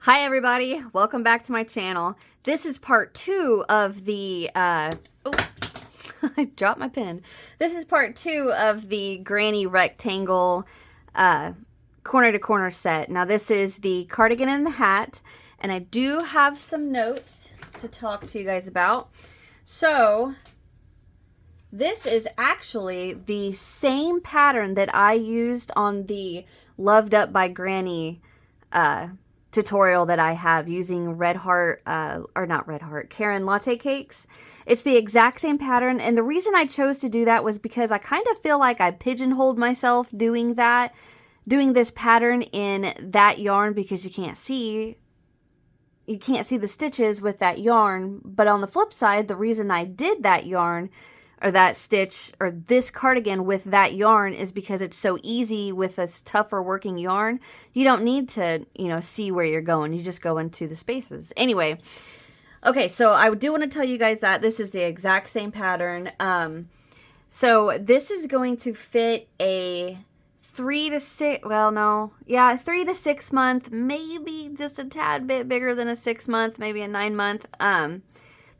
Hi everybody, welcome back to my channel. This is part 2 of the, I dropped my pen. This is part 2 of the granny rectangle corner to corner set. Now this is the cardigan and the hat, and I do have some notes to talk to you guys about. So this is actually the same pattern that I used on the Loved Up by Granny tutorial that I have using Red Heart, or not Red Heart, Karen latte cakes. It's the exact same pattern, and the reason I chose to do that was because I kind of feel like I pigeonholed myself doing this pattern in that yarn, because you can't see the stitches with that yarn. But on the flip side, the reason I did that yarn or that stitch or this cardigan with that yarn is because it's so easy with this tougher working yarn. You don't need to, see where you're going. You just go into the spaces. Anyway, okay, so I do want to tell you guys that this is the exact same pattern. So this is going to fit a 3 to 6, well, no, yeah, 3 to 6 month, maybe just a tad bit bigger than a 6 month, maybe a 9 month.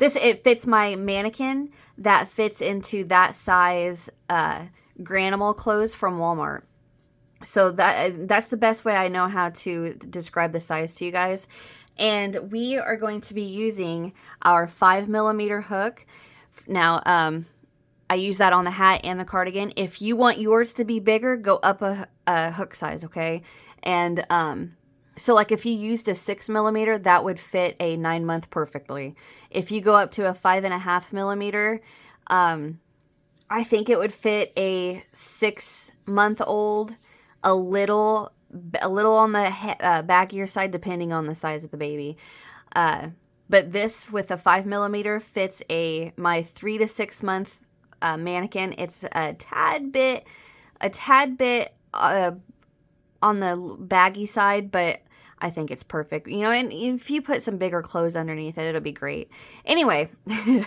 It fits my mannequin that fits into that size Granimal clothes from Walmart. So that's the best way I know how to describe the size to you guys. And we are going to be using our 5mm hook. Now, I use that on the hat and the cardigan. If you want yours to be bigger, go up a hook size, okay? And so like if you used a 6mm, that would fit a 9 month perfectly. If you go up to a 5.5mm, I think it would fit a 6 month old, a little on the baggier side, depending on the size of the baby. But this with a 5mm fits my 3 to 6 month mannequin. It's a tad bit on the baggy side, but I think it's perfect. And if you put some bigger clothes underneath it, it'll be great. Anyway,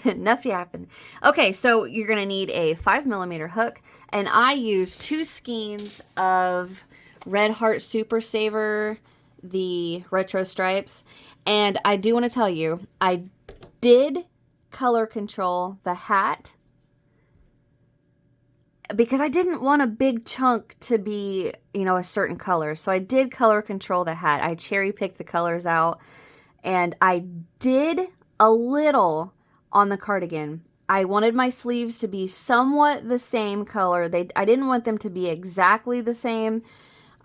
enough yapping. Okay, so you're going to need a 5mm hook, and I use 2 skeins of Red Heart Super Saver, the retro stripes. And I do want to tell you, I did color control the hat because I didn't want a big chunk to be, a certain color. So I did color control the hat. I cherry picked the colors out, and I did a little on the cardigan. I wanted my sleeves to be somewhat the same color. I didn't want them to be exactly the same.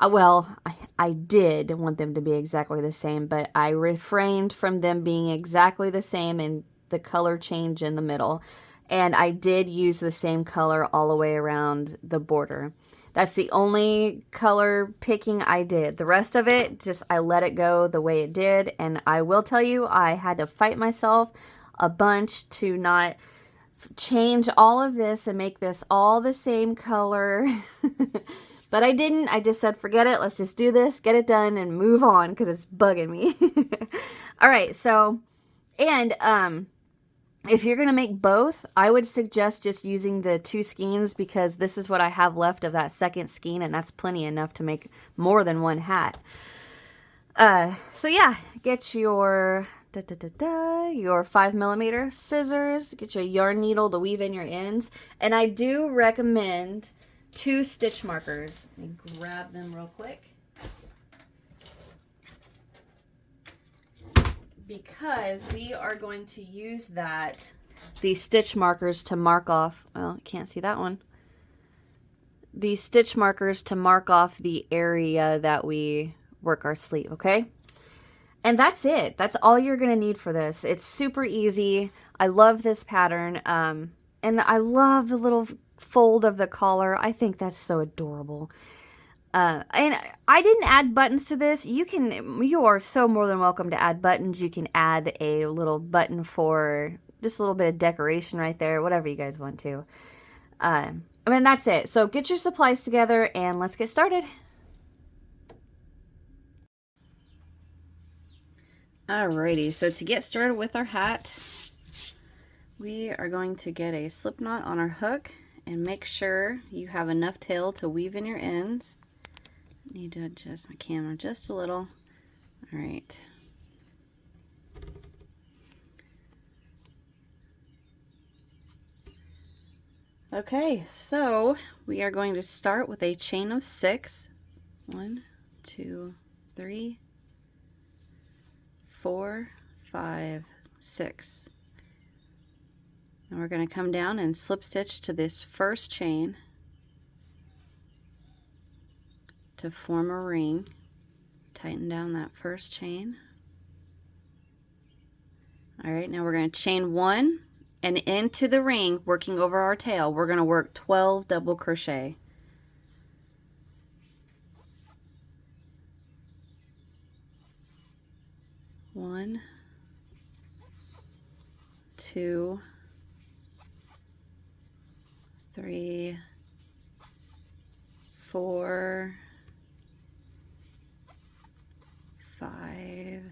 I did want them to be exactly the same, but I refrained from them being exactly the same and the color change in the middle. And I did use the same color all the way around the border. That's the only color picking I did. The rest of it, just I let it go the way it did. And I will tell you, I had to fight myself a bunch to not change all of this and make this all the same color. But I didn't. I just said, forget it. Let's just do this, get it done, and move on, because it's bugging me. All right, so, and, if you're going to make both, I would suggest just using the 2 skeins, because this is what I have left of that second skein, and that's plenty enough to make more than one hat. So yeah, get your 5mm scissors, get your yarn needle to weave in your ends, and I do recommend 2 stitch markers. Let me grab them real quick, because we are going to use these stitch markers to mark off, well, you can't see that one, these stitch markers to mark off the area that we work our sleeve, okay? And that's it. That's all you're going to need for this. It's super easy. I love this pattern, and I love the little fold of the collar. I think that's so adorable. And I didn't add buttons to this. You are so more than welcome to add buttons. You can add a little button for just a little bit of decoration right there, whatever you guys want to. That's it. So get your supplies together and let's get started. Alrighty, so to get started with our hat, we are going to get a slip knot on our hook and make sure you have enough tail to weave in your ends. Need to adjust my camera just a little. All right, Okay, so we are going to start with a chain of 6. 1, 2, 3, 4, 5, 6. And we're going to come down and slip stitch to this first chain to form a ring. Tighten down that first chain. Alright, now we're going to chain 1 and into the ring, working over our tail, we're going to work 12 double crochet. One, 2, 3, 4, 5,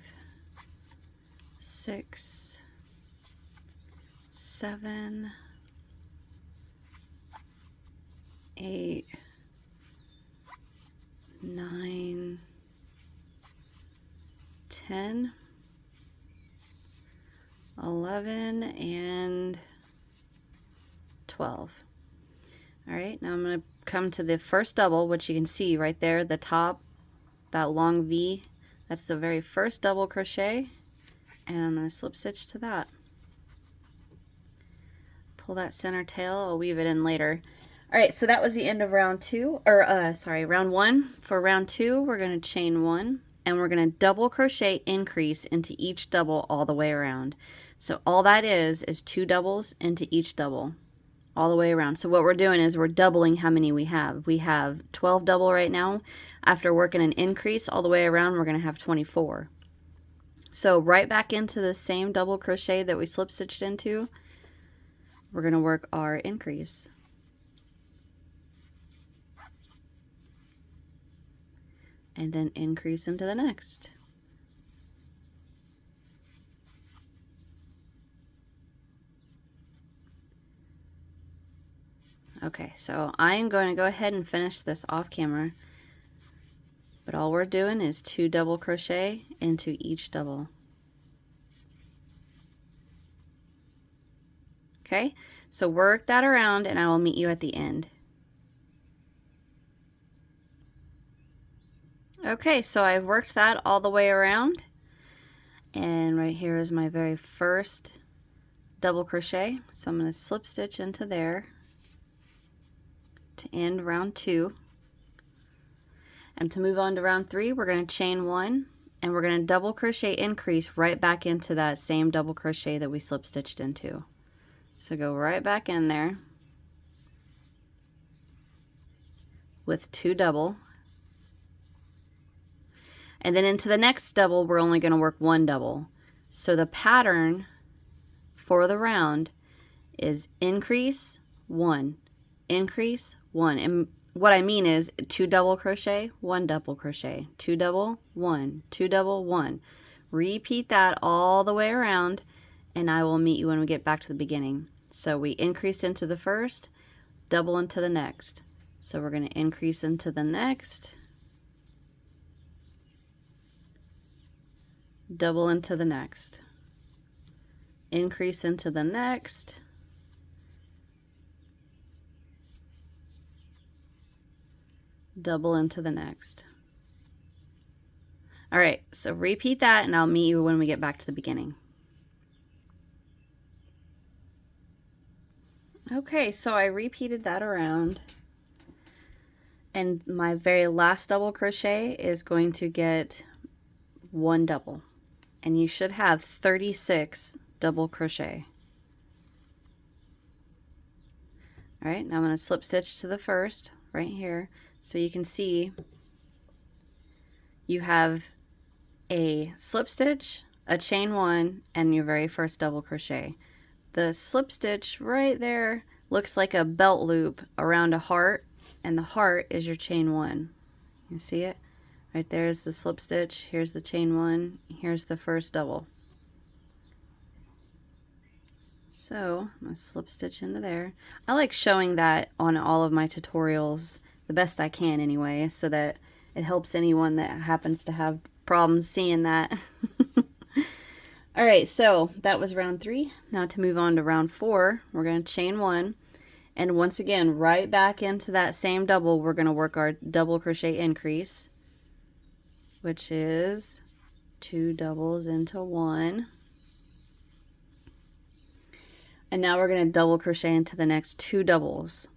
6, 7, 8, 9, 10, 11, and 12. All right, now I'm going to come to the first double, which you can see right there, the top, that long V, that's the very first double crochet, and I'm going to slip stitch to that. Pull that center tail, I'll weave it in later. All right, so that was the end of round 2, or round 1. For round 2, we're going to chain 1, and we're going to double crochet increase into each double all the way around. So all that is 2 doubles into each double all the way around. So what we're doing is we're doubling how many we have. We have 12 double right now. After working an increase all the way around, we're going to have 24. So right back into the same double crochet that we slip stitched into, we're going to work our increase. And then increase into the next. Okay, so I'm going to go ahead and finish this off camera, but all we're doing is 2 double crochet into each double. Okay, so work that around and I will meet you at the end. Okay, so I've worked that all the way around, and right here is my very first double crochet. So I'm going to slip stitch into there to end round 2. And to move on to round 3, we're going to chain 1 and we're going to double crochet increase right back into that same double crochet that we slip stitched into. So go right back in there with 2 double, and then into the next double we're only going to work 1 double. So the pattern for the round is increase 1, increase 1, and what I mean is 2 double crochet, 1 double crochet, 2 double, 1, 2 double, 1. Repeat that all the way around, and I will meet you when we get back to the beginning. So we increased into the first, double into the next. So we're going to increase into the next, double into the next, increase into the next, double into the next. All right, so repeat that and I'll meet you when we get back to the beginning. Okay, so I repeated that around, and my very last double crochet is going to get 1 double, and you should have 36 double crochet. All right, now I'm going to slip stitch to the first right here. So you can see you have a slip stitch, a chain 1, and your very first double crochet. The slip stitch right there looks like a belt loop around a heart, and the heart is your chain 1. You see it? Right there is the slip stitch, here's the chain 1, here's the first double. So I'm going to slip stitch into there. I like showing that on all of my tutorials the best I can anyway, so that it helps anyone that happens to have problems seeing that. Alright, so that was round 3. Now to move on to round 4, we're going to chain 1, And once again, right back into that same double, we're going to work our double crochet increase, which is 2 doubles into 1. And now we're going to double crochet into the next 2 doubles.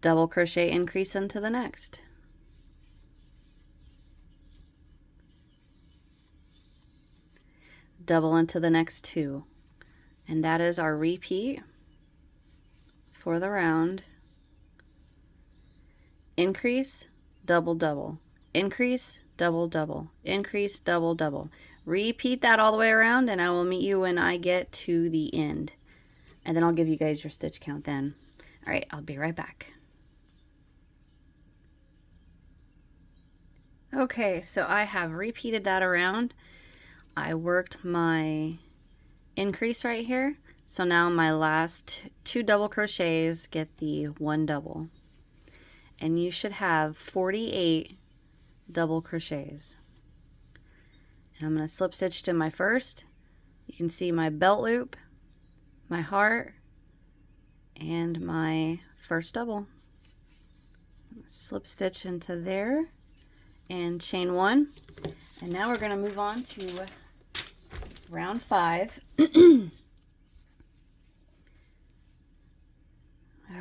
Double crochet increase into the next. Double into the next 2. And that is our repeat for the round. Increase, double, double. Increase, double, double. Increase, double, double. Repeat that all the way around, and I will meet you when I get to the end. And then I'll give you guys your stitch count then. All right, I'll be right back. Okay, so I have repeated that around. I worked my increase right here. So now my last 2 double crochets get the 1 double. And you should have 48 double crochets. And I'm going to slip stitch to my first. You can see my belt loop, my heart, and my first double. Slip stitch into there and chain 1. And now we're going to move on to round 5.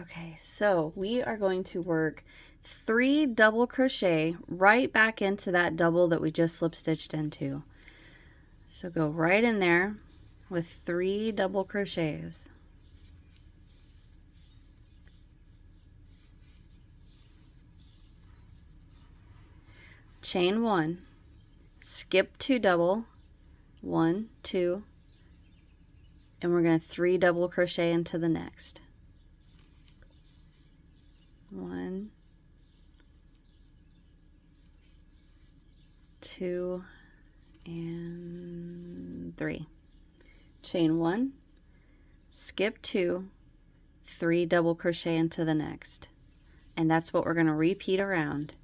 Okay, so we are going to work 3 double crochet right back into that double that we just slip stitched into. So go right in there with 3 double crochets. Chain 1, skip 2 double, 1, 2, and we're going to 3 double crochet into the next. 1, 2, and 3. Chain 1, skip 2, 3 double crochet into the next. And that's what we're going to repeat around.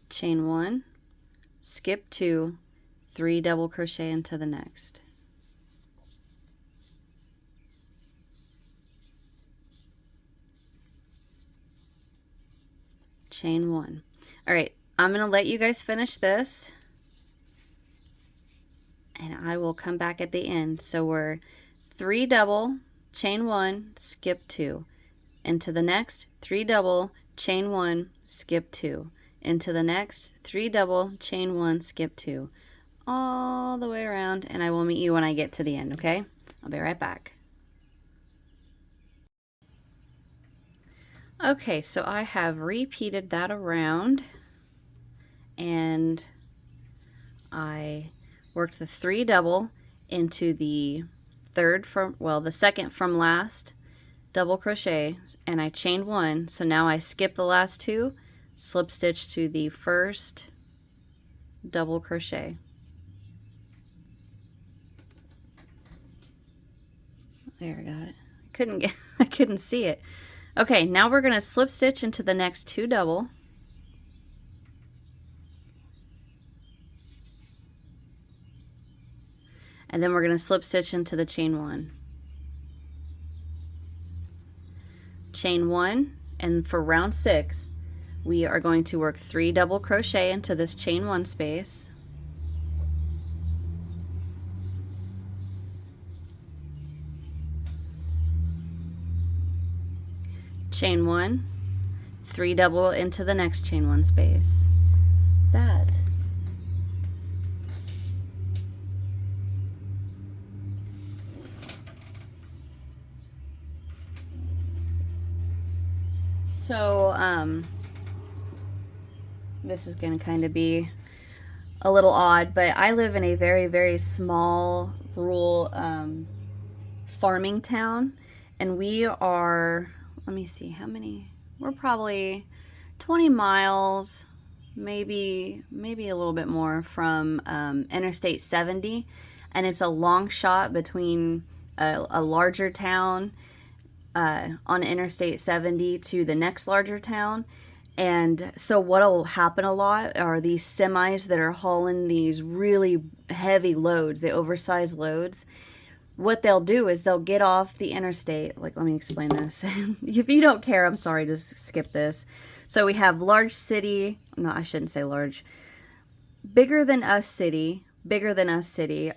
Chain 1, skip 2, 3 double crochet into the next. Chain 1. All right, I'm going to let you guys finish this, and I will come back at the end. So we're 3 double, chain 1, skip 2, into the next, 3 double, chain 1, skip 2, into the next, 3 double, chain 1, skip 2, all the way around, and I will meet you when I get to the end, okay? I'll be right back. Okay, so I have repeated that around, and I worked the 3 double into the the second from last double crochet, and I chained 1. So now I skip the last 2, slip stitch to the first double crochet. There, I got it. I couldn't see it. Okay, now we're going to slip stitch into the next 2 double. And then we're going to slip stitch into the chain 1. Chain 1, and for round 6, we are going to work 3 double crochet into this chain 1 space. Chain 1, 3 double into the next chain 1 space. That. So, this is going to kind of be a little odd, but I live in a very, very small rural farming town, and we are, let me see, how many? We're probably 20 miles, maybe a little bit more from Interstate 70, and it's a long shot between a larger town on Interstate 70 to the next larger town, And so what'll happen a lot are these semis that are hauling these really heavy loads, the oversized loads. What they'll do is they'll get off the interstate. Like, let me explain this. If you don't care, I'm sorry, just skip this. So we have large city, no, I shouldn't say large, bigger than us city,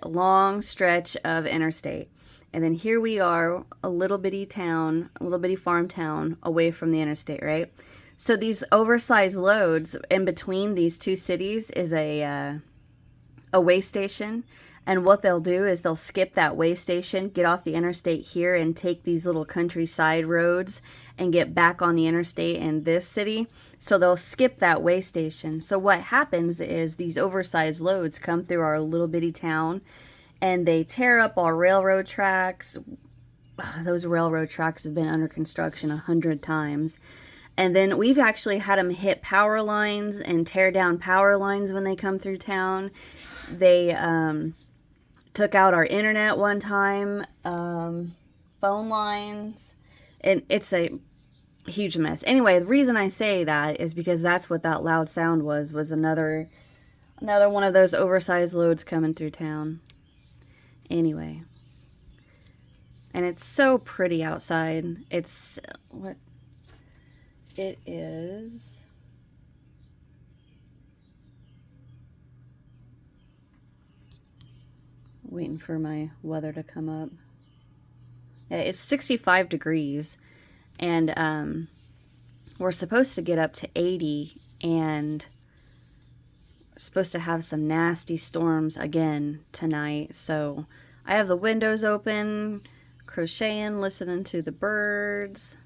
a long stretch of interstate. And then here we are, a little bitty town, a little bitty farm town away from the interstate, right? So these oversized loads in between these two cities is a way station. And what they'll do is they'll skip that way station, get off the interstate here, and take these little countryside roads and get back on the interstate in this city. So they'll skip that way station. So what happens is these oversized loads come through our little bitty town and they tear up our railroad tracks. Those railroad tracks have been under construction 100 times. And then we've actually had them hit power lines and tear down power lines when they come through town. They took out our internet one time, phone lines, and it's a huge mess. Anyway, the reason I say that is because that's what that loud sound was another one of those oversized loads coming through town. Anyway, and it's so pretty outside. It's what it is. Waiting for my weather to come up. Yeah, it's 65 degrees, and we're supposed to get up to 80, and we're supposed to have some nasty storms again tonight. So I have the windows open, crocheting, listening to the birds,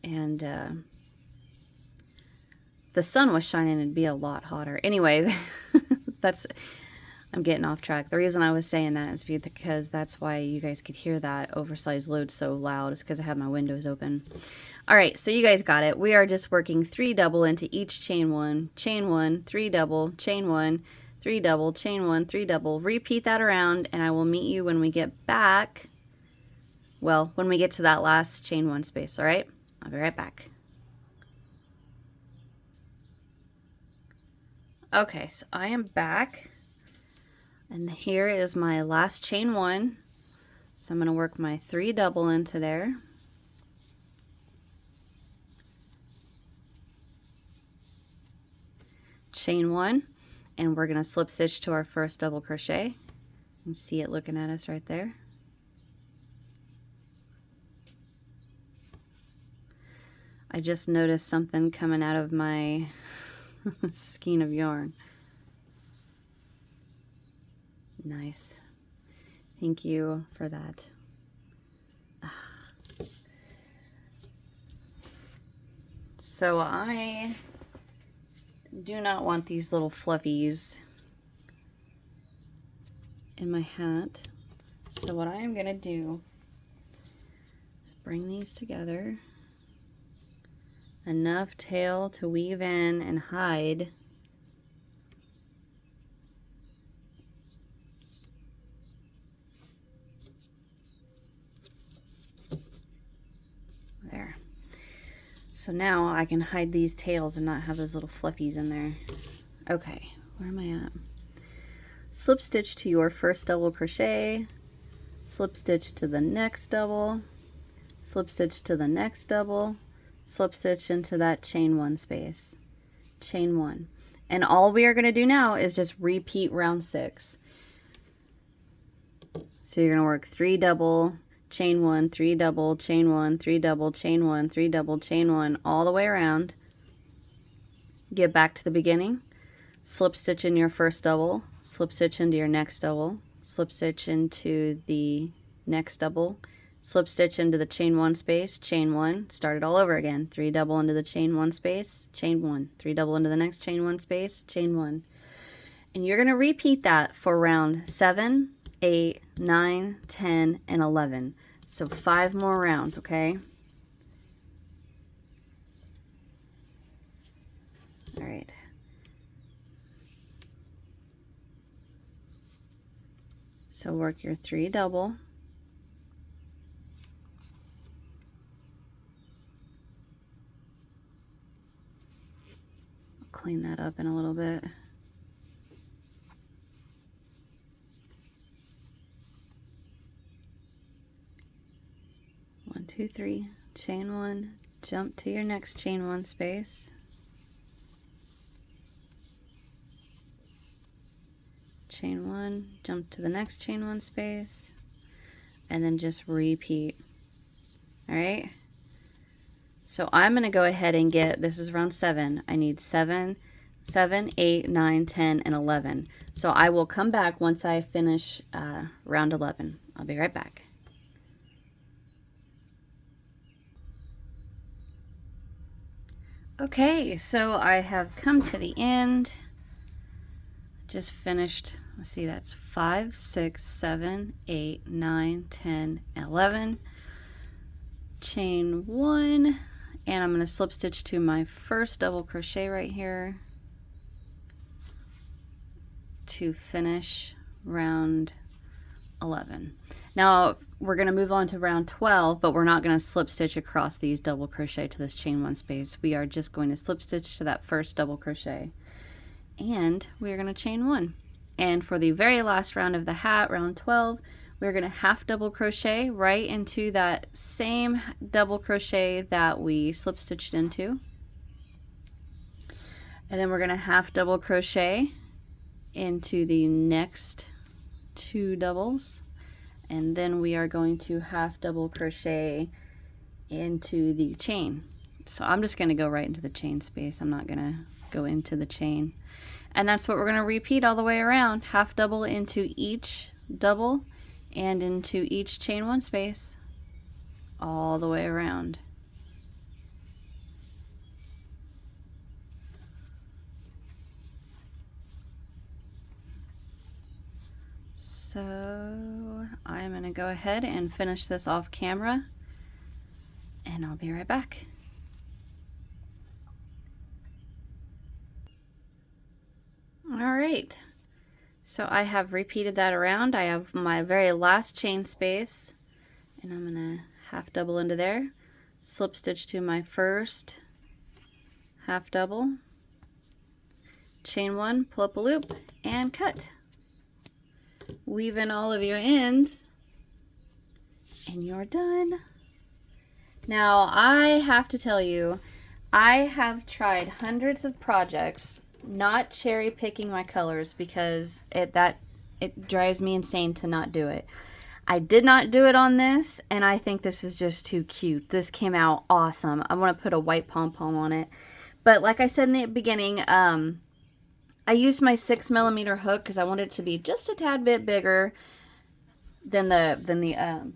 and the sun was shining, it'd be a lot hotter. Anyway, I'm getting off track. The reason I was saying that is because that's why you guys could hear that oversized load so loud, is because I have my windows open. All right, so you guys got it. We are just working 3 double into each chain 1, 3 double, chain 1, 3 double, chain 1, 3 double. Repeat that around, and I will meet you when we get back. Well, when we get to that last chain 1 space, all right? I'll be right back. Okay, so I am back, and here is my last chain 1. So I'm going to work my 3 double into there. Chain 1, and we're going to slip stitch to our first double crochet. You can see it looking at us right there. I just noticed something coming out of my skein of yarn. Nice. Thank you for that. So I do not want these little fluffies in my hat. So what I am going to do is bring these together. Enough tail to weave in and hide. There. So now I can hide these tails and not have those little fluffies in there. Okay, where am I at? Slip stitch to your first double crochet, slip stitch to the next double, slip stitch to the next double, slip stitch into that chain 1 space, chain 1. And all we are going to do now is just repeat round 6. So you're going to work 3 double, chain 1, 3 double, chain 1, 3 double, chain 1, 3 double, chain 1, all the way around. Get back to the beginning, slip stitch in your first double, slip stitch into your next double, slip stitch into the next double, slip stitch into the chain 1 space, chain 1, start it all over again. 3 double into the chain 1 space, chain 1, 3 double into the next chain 1 space, chain 1. And you're going to repeat that for round 7, 8, 9, 10, and 11. So 5 more rounds, okay? All right. So work your 3 double. clean that up in a little bit. One, two, three, chain one, jump to your next chain one space. Chain one, jump to the next chain one space, and then just repeat. All right. So I'm going to go ahead and get, this is round 7. I need 7, 8, 9, 10, and 11. So I will come back once I finish round 11. I'll be right back. Okay, so I have come to the end. Just finished, let's see, that's 5, 6, 7, 8, 9, 10, 11. Chain 1, and I'm going to slip stitch to my first double crochet right here to finish round 11. Now we're going to move on to round 12, but we're not going to slip stitch across these double crochet to this chain 1 space. We are just going to slip stitch to that first double crochet, and we're going to chain 1. And for the very last round of the hat, round 12, we're going to half double crochet right into that same double crochet that we slip stitched into, and then we're going to half double crochet into the next 2 doubles, and then we are going to half double crochet into the chain. So I'm just going to go right into the chain space. I'm not going to go into the chain, and that's what we're going to repeat all the way around. Half double into each double and into each chain 1 space all the way around. So I'm going to go ahead and finish this off camera, and I'll be right back. All right, so I have repeated that around. I have my very last chain space, and I'm going to half double into there, slip stitch to my first half double, chain 1, pull up a loop, and cut. Weave in all of your ends, and you're done. Now I have to tell you, I have tried hundreds of projects not cherry picking my colors because it drives me insane to not do it. I did not do it on this, and I think this is just too cute. This came out awesome. I want to put a white pom-pom on it, but like I said in the beginning, I used my 6mm hook because I wanted it to be just a tad bit bigger than the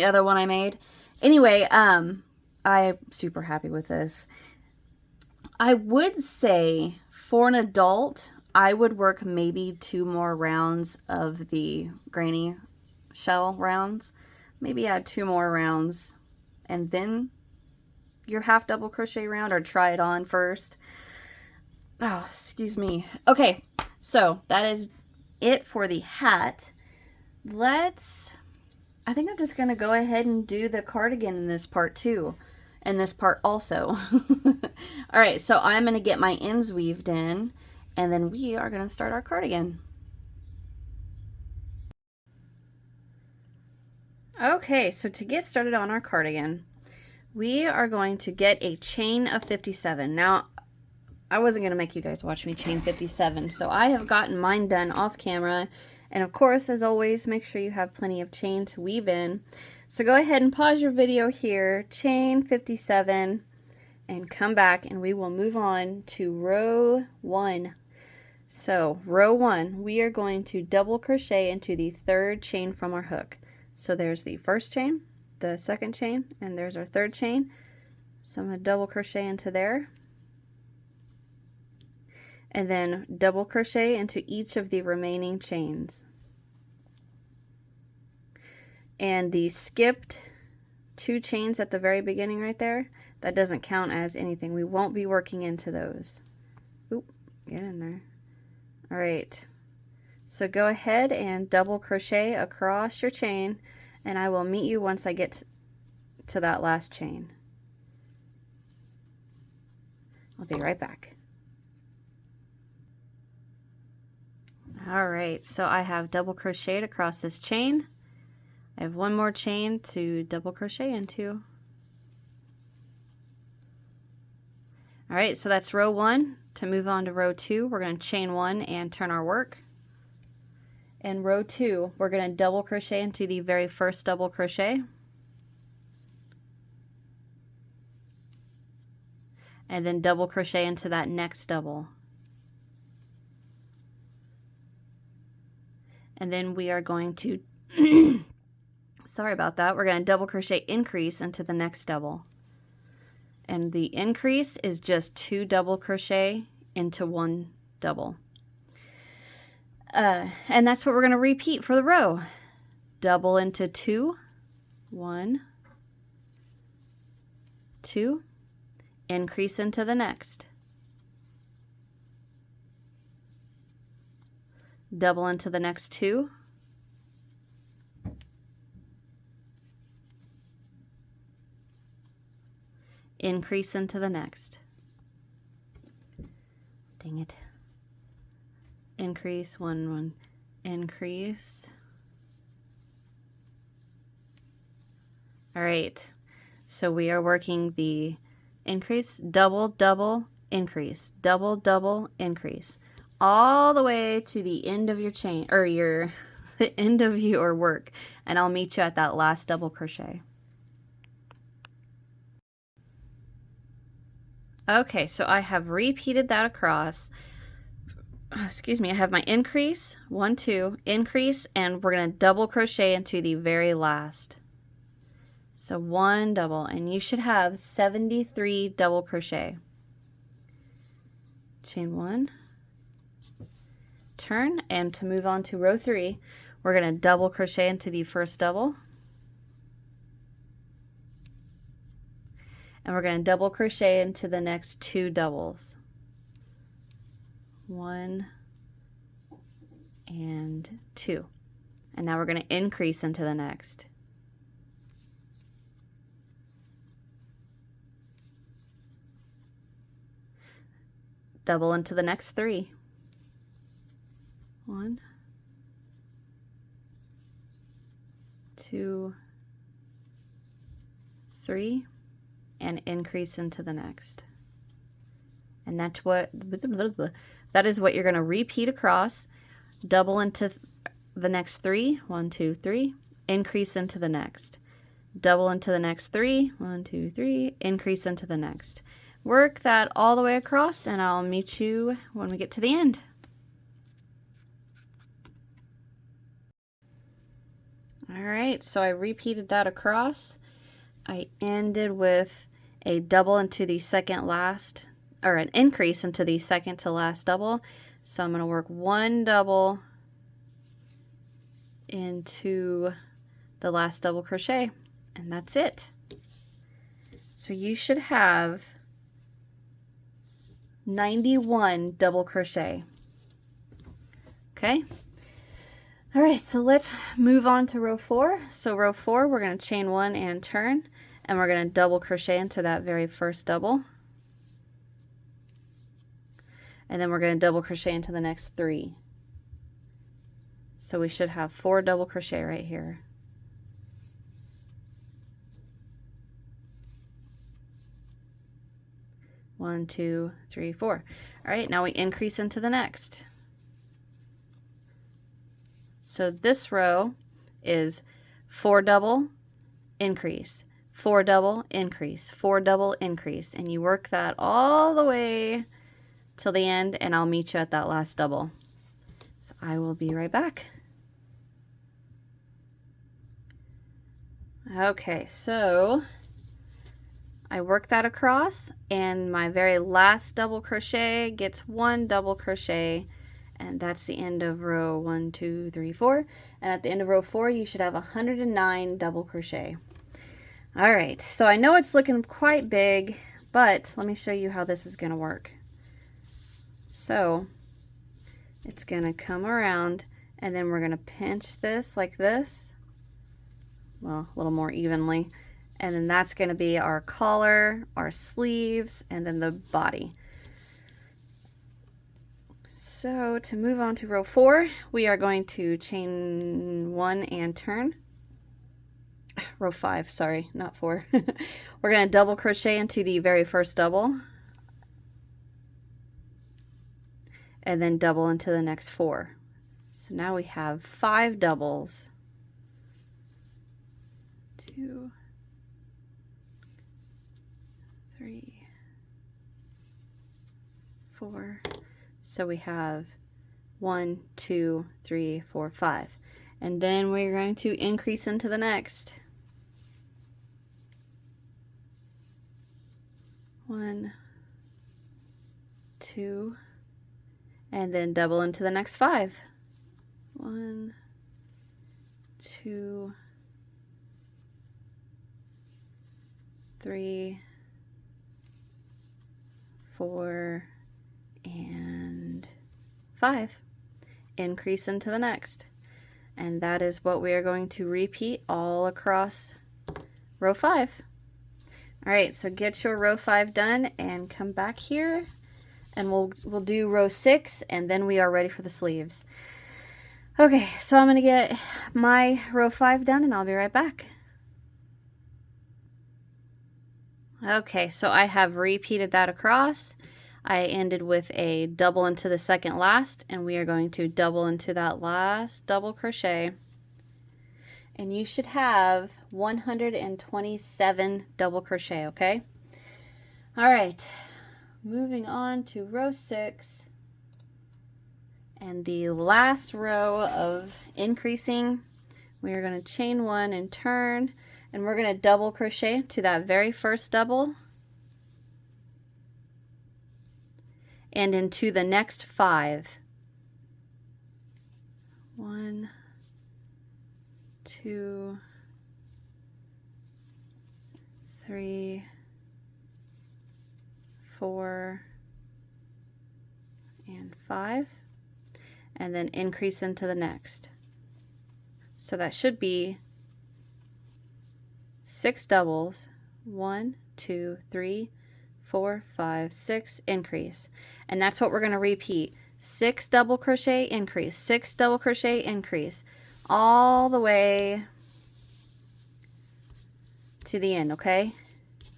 other one I made. Anyway, I'm super happy with this. I would say for an adult, I would work maybe 2 more rounds of the granny shell rounds. Maybe add 2 more rounds and then your half double crochet round, or try it on first. Oh, excuse me. Okay, so that is it for the hat. I think I'm just going to go ahead and do the cardigan in this part too. And this part also. All right, so I'm going to get my ends weaved in, and then we are going to start our cardigan. Okay, so to get started on our cardigan, we are going to get a chain of 57. Now, I wasn't going to make you guys watch me chain 57, so I have gotten mine done off camera. And of course, as always, make sure you have plenty of chain to weave in. So go ahead and pause your video here, chain 57, and come back, and we will move on to row 1. So row 1, we are going to double crochet into the 3rd chain from our hook. So there's the first chain, the second chain, and there's our 3rd chain. So I'm going to double crochet into there, and then double crochet into each of the remaining chains. And the skipped 2 chains at the very beginning right there, that doesn't count as anything. We won't be working into those. Oop, get in there. All right, so go ahead and double crochet across your chain, and I will meet you once I get to that last chain. I'll be right back. All right, so I have double crocheted across this chain. I have one more chain to double crochet into. All right, so that's row 1. To move on to row 2, we're going to chain 1 and turn our work. In row 2, we're going to double crochet into the very first double crochet. And then double crochet into that next double. And then we are going to, sorry about that, we're going to double crochet increase into the next double. And the increase is just 2 double crochet into 1 double. And that's what we're going to repeat for the row. Double into 2, 1, 2, increase into the next. Double into the next 2. Increase into the next. Dang it. Increase, 1, 1, increase. All right, so we are working the increase, double, double, increase, double, double, increase, all the way to the end of your chain, or the end of your work, and I'll meet you at that last double crochet. Okay, so I have repeated that across. Excuse me, I have my increase, 1, 2, increase, and we're going to double crochet into the very last. So 1 double, and you should have 73 double crochet. Chain 1, turn, and to move on to row 3, we're going to double crochet into the first double. And we're going to double crochet into the next 2 doubles. 1 and 2. And now we're going to increase into the next. Double into the next 3. 1, 2, 3, and increase into the next. And that's what that is what you're going to repeat across. Double into the next 3, 1, 2, 3, increase into the next. Double into the next 3, 1, 2, 3, increase into the next. Work that all the way across, and I'll meet you when we get to the end. All right, so I repeated that across. I ended with a double into the second last, or an increase into the second to last double. So I'm going to work 1 double into the last double crochet, and that's it. So you should have 91 double crochet. Okay. All right, so let's move on to row 4. So row 4, we're going to chain 1 and turn, and we're going to double crochet into that very first double. And then we're going to double crochet into the next 3. So we should have 4 double crochet right here. One, 2, 3, 4. All right, now we increase into the next. So this row is 4 double, increase, 4 double, increase, 4 double, increase, and you work that all the way till the end, and I'll meet you at that last double. So I will be right back. Okay, so I work that across, and my very last double crochet gets 1 double crochet, and that's the end of row 1, 2, 3, 4. And at the end of row 4, you should have 109 double crochet. All right, so I know it's looking quite big, but let me show you how this is going to work. So it's going to come around, and then we're going to pinch this like this, well, a little more evenly, and then that's going to be our collar, our sleeves, and then the body. So to move on to row 4, we are going to chain 1 and turn. Row 5, sorry, not 4. We're going to double crochet into the very first double, and then double into the next 4. So now we have 5 doubles. 2, 3, 4. So we have 1, 2, 3, 4, 5. And then we're going to increase into the next. 1, 2, and then double into the next 5. 1, 2, 3, 4, and 5. Increase into the next. And that is what we are going to repeat all across row 5. All right, so get your row 5 done and come back here, and we'll do row 6, and then we are ready for the sleeves. Okay, so I'm gonna get my row 5 done, and I'll be right back. Okay, so I have repeated that across. I ended with a double into the second last, and we are going to double into that last double crochet. And you should have 127 double crochet, okay? All right, moving on to row 6. And the last row of increasing, we are going to chain 1 and turn, and we're going to double crochet to that very first double and into the next 5. 1, 2, 3, 4, and 5, and then increase into the next. So that should be 6 doubles. 1, 2, 3, 4, 5, 6, increase. And that's what we're going to repeat. 6 double crochet, increase, 6 double crochet, increase, all the way to the end, okay?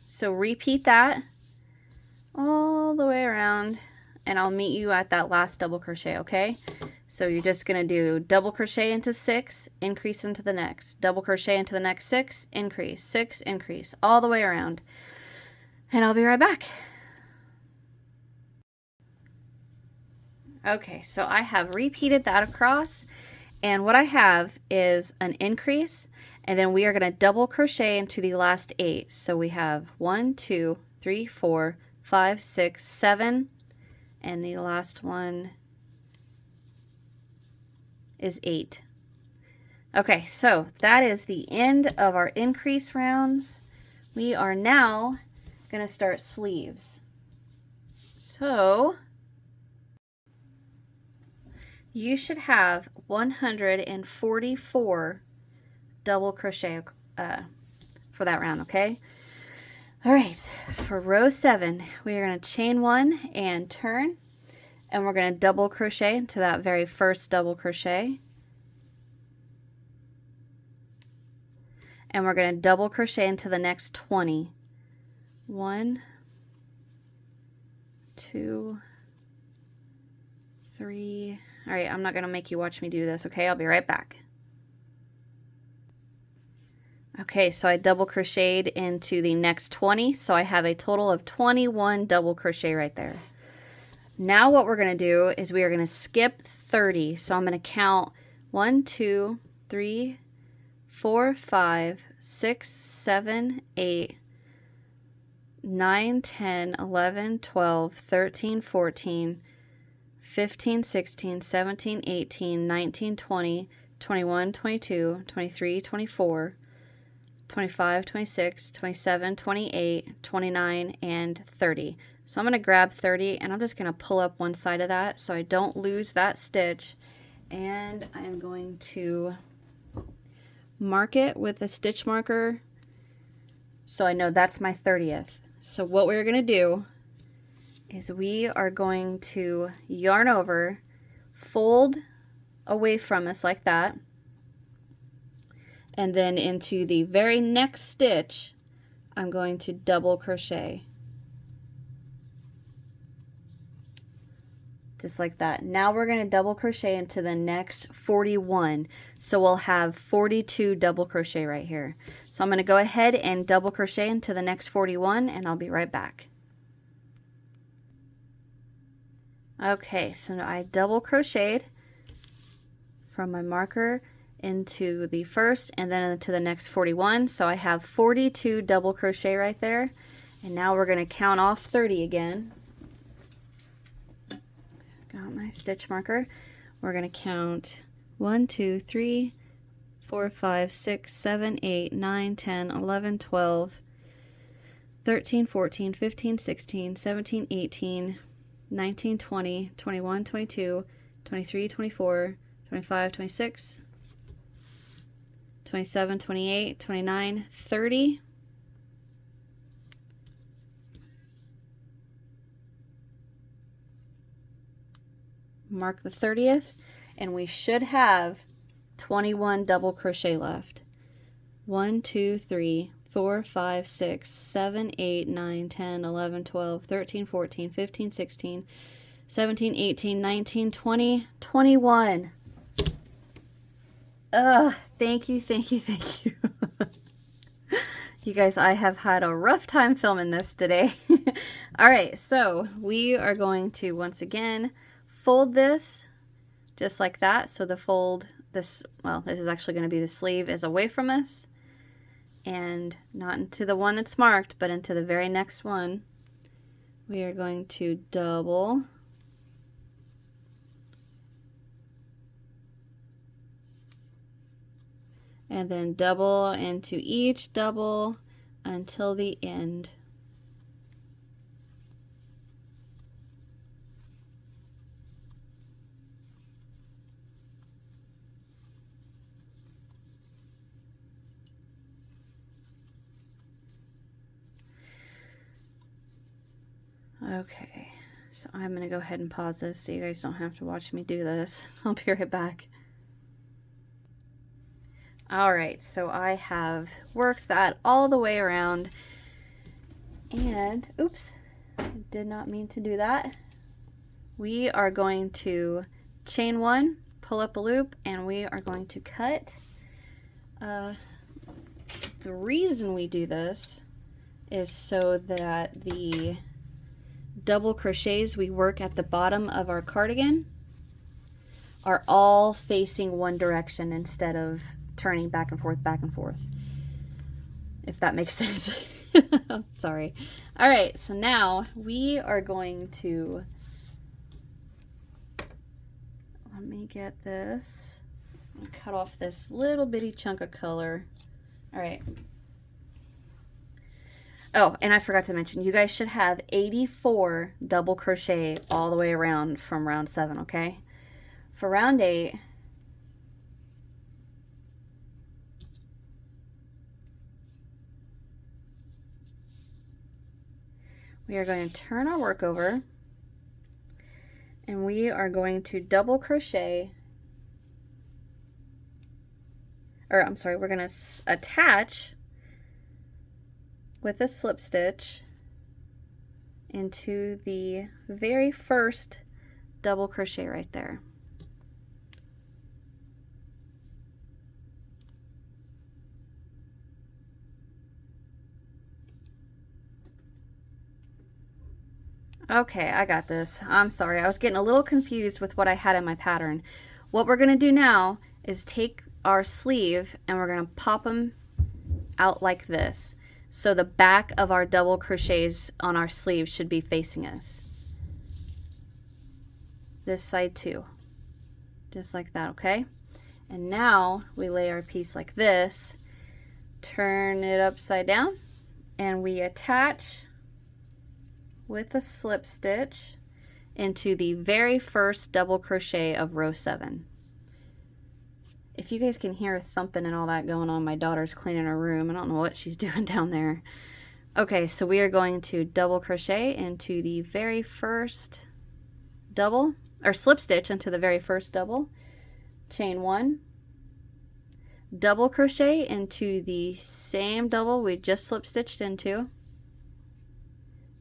So repeat that all the way around, and I'll meet you at that last double crochet, okay? So you're just going to do double crochet into 6, increase into the next, double crochet into the next 6, increase, 6, increase, all the way around. And I'll be right back. Okay, so I have repeated that across, and what I have is an increase, and then we are going to double crochet into the last 8. So we have 1, 2, 3, 4, 5, 6, 7, and the last one is 8. Okay, so that is the end of our increase rounds. We are now going to start sleeves. So you should have 144 double crochet for that round, okay? All right, for row 7, we are going to chain 1 and turn, and we're going to double crochet into that very first double crochet, and we're going to double crochet into the next 20. 1, 2, 3. All right, I'm not going to make you watch me do this, okay? I'll be right back. Okay, so I double crocheted into the next 20, so I have a total of 21 double crochet right there. Now what we're going to do is we are going to skip 30. So I'm going to count 1, 2, 3, 4, 5, 6, 7, 8, 9, 10, 11, 12, 13, 14, 15, 16, 17, 18, 19, 20, 21, 22, 23, 24, 25, 26, 27, 28, 29, and 30. So I'm going to grab 30, and I'm just going to pull up one side of that so I don't lose that stitch. And I'm going to mark it with a stitch marker so I know that's my 30th. So what we're going to do is we are going to yarn over fold away from us like that, and then into the very next stitch I'm going to double crochet. Just like that. Now we're going to double crochet into the next 41. So we'll have 42 double crochet right here. So I'm going to go ahead and double crochet into the next 41 and I'll be right back. Okay, so now I double crocheted from my marker into the first and then into the next 41. So I have 42 double crochet right there. And now we're going to count off 30 again. Got my stitch marker. We're going to count 1, 2, 3, 4, 5, 6, 7, 8, 9, 10, 11, 12, 13, 14, 15, 16, 17, 18, 19, 20, 21, 22, 23, 24, 25, 26, 27, 28, 29, 30. Mark the 30th, and we should have 21 double crochet left. 1, 2, 3, 4, 5, 6, 7, 8, 9, 10, 11, 12, 13, 14, 15, 16, 17, 18, 19, 20, 21. Thank you, thank you, thank you. You guys, I have had a rough time filming this today. All right, so we are going to once again fold this just like that. So the fold, this is actually going to be the sleeve, is away from us and not into the one that's marked, but into the very next one. We are going to double and then double into each double until the end. Okay, so I'm going to go ahead and pause this so you guys don't have to watch me do this. I'll be right back. Alright, so I have worked that all the way around, and oops, I did not mean to do that. We are going to chain one, pull up a loop, and we are going to cut. The reason we do this is so that the double crochets we work at the bottom of our cardigan are all facing one direction instead of turning back and forth, if that makes sense. Sorry. All right, so now we are going to, let me get this, cut off this little bitty chunk of color. All right. Oh, and I forgot to mention, you guys should have 84 double crochet all the way around from round 7, okay? For round 8, we are going to turn our work over, and we are going to double crochet, or I'm sorry, we're going to attach with a slip stitch into the very first double crochet right there. Okay, I got this. I'm sorry, I was getting a little confused with what I had in my pattern. What we're going to do now is take our sleeve and we're going to pop them out like this. So the back of our double crochets on our sleeve should be facing us. This side too. Just like that, okay? And now we lay our piece like this, turn it upside down, and we attach with a slip stitch into the very first double crochet of row 7. If you guys can hear thumping and all that going on, my daughter's cleaning her room. I don't know what she's doing down there. Okay, so we are going to double crochet into the very first double or slip stitch into the very first double, chain 1, double crochet into the same double we just slip stitched into,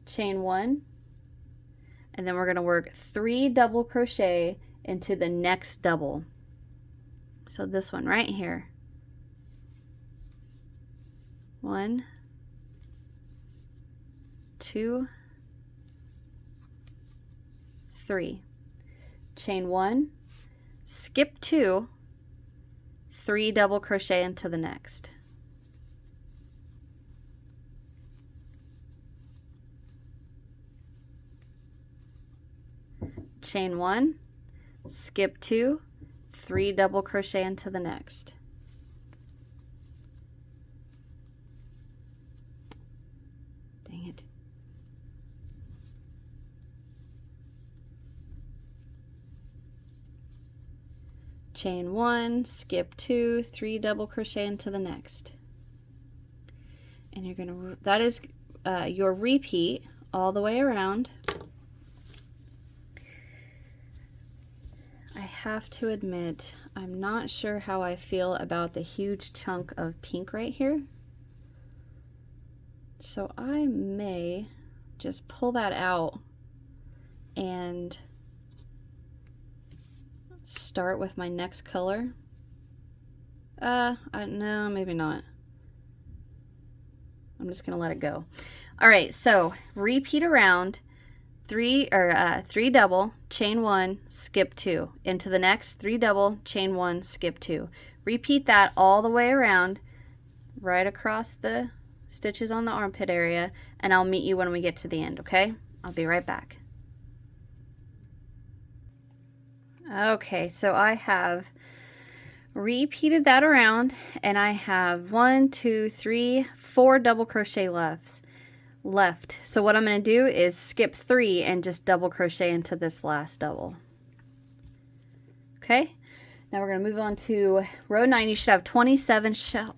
chain 1, and then we're going to work 3 double crochet into the next double. So this one right here. 1, 2, 3. Chain 1, skip 2, 3 double crochet into the next. Chain 1, skip 2, 3 double crochet into the next. Dang it. Chain 1, skip 2, 3 double crochet into the next. And you're gonna, that is your repeat all the way around. I have to admit, I'm not sure how I feel about the huge chunk of pink right here. So I may just pull that out and start with my next color. No, maybe not. I'm just gonna let it go. All right, so repeat around, 3 double, chain 1, skip 2 into the next, 3 double, chain 1, skip 2. Repeat that all the way around, right across the stitches on the armpit area, and I'll meet you when we get to the end, okay? I'll be right back. Okay, so I have repeated that around, and I have 1, 2, 3, 4 double crochet left. So what I'm going to do is skip 3 and just double crochet into this last double. Okay, now we're going to move on to row 9. You should have 27 shells.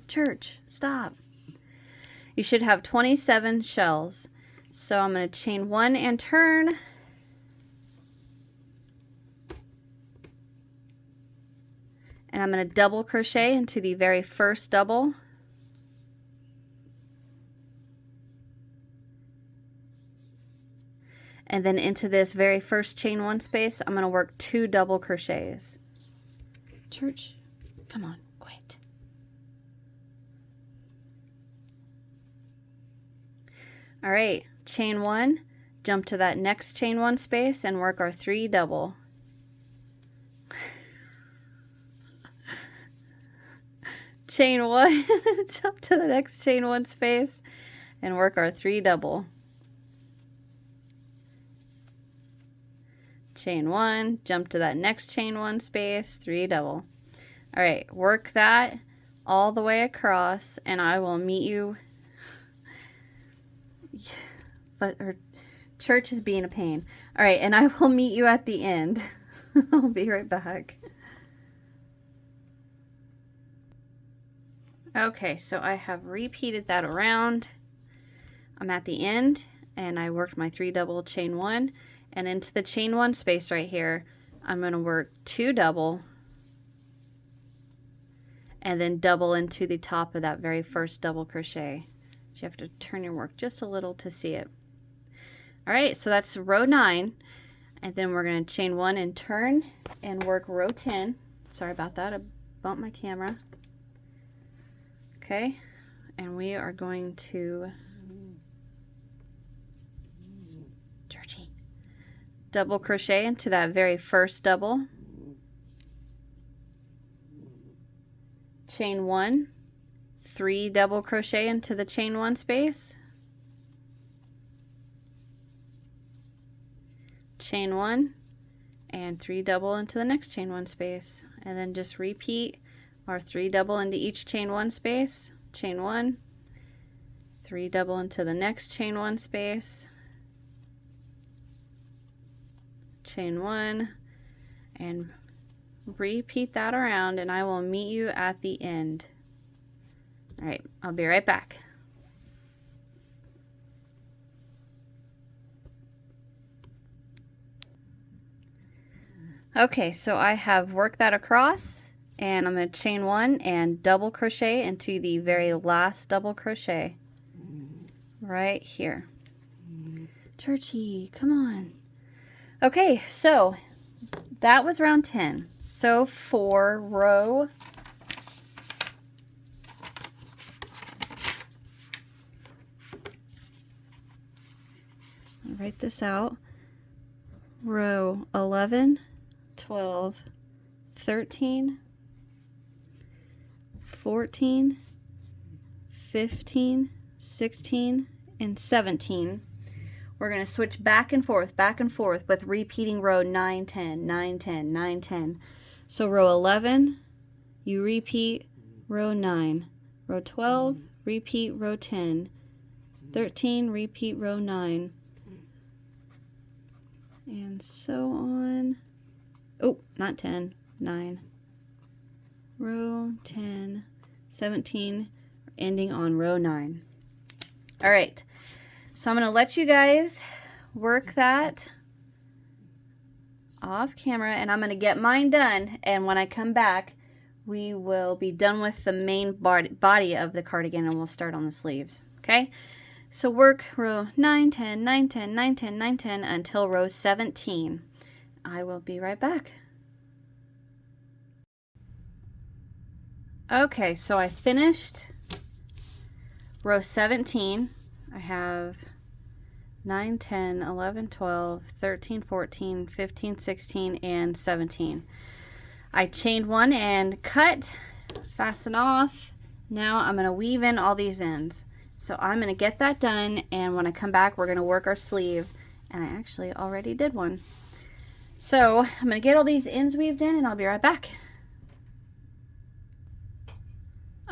Church, stop. You should have 27 shells. So I'm going to chain 1 and turn. And I'm going to double crochet into the very first double. And then into this very first chain 1 space, I'm going to work 2 double crochets. Church, come on, quit. All right, chain 1, jump to that next chain 1 space and work our 3 double. Chain 1, jump to the next chain 1 space and work our 3 double. Chain 1, jump to that next chain 1 space, 3 double. All right, work that all the way across, and I will meet you. But church is being a pain. All right, and I will meet you at the end. I'll be right back. Okay, so I have repeated that around. I'm at the end, and I worked my 3 double, chain 1, and into the chain 1 space right here, I'm going to work 2 double, and then double into the top of that very first double crochet. So you have to turn your work just a little to see it. All right, so that's row 9, and then we're going to chain 1 and turn and work row 10. Sorry about that, I bumped my camera. Okay, and we are going to double crochet into that very first double, chain 1, 3 double crochet into the chain 1 space, chain 1, and 3 double into the next chain 1 space, and then just repeat our 3 double into each chain 1 space, chain 1, 3 double into the next chain 1 space, chain 1, and repeat that around, and I will meet you at the end. All right, I'll be right back. Okay, so I have worked that across, and I'm going to chain 1 and double crochet into the very last double crochet right here. Churchy, come on. Okay, so that was round 10. So for row I'll write this out. Row 11, 12, 13, 14, 15, 16, and 17. We're going to switch back and forth with repeating row 9, 10, 9, 10, 9, 10. So row 11, you repeat row 9. Row 12, repeat row 10. 13, repeat row 9. And so on. Oh, not 10, 9. Row 10, 17, ending on row 9. All right. So I'm going to let you guys work that off camera, and I'm going to get mine done, and when I come back we will be done with the main body of the cardigan and we'll start on the sleeves. Okay, so work row 9, 10, 9, 10, 9, 10, 9, 10 until row 17. I will be right back. Okay, so I finished row 17. I have 9, 10, 11, 12, 13, 14, 15, 16, and 17. I chained 1 and cut, fasten off. Now I'm going to weave in all these ends. So I'm going to get that done, and when I come back we're going to work our sleeve, and I actually already did one. So I'm going to get all these ends weaved in and I'll be right back.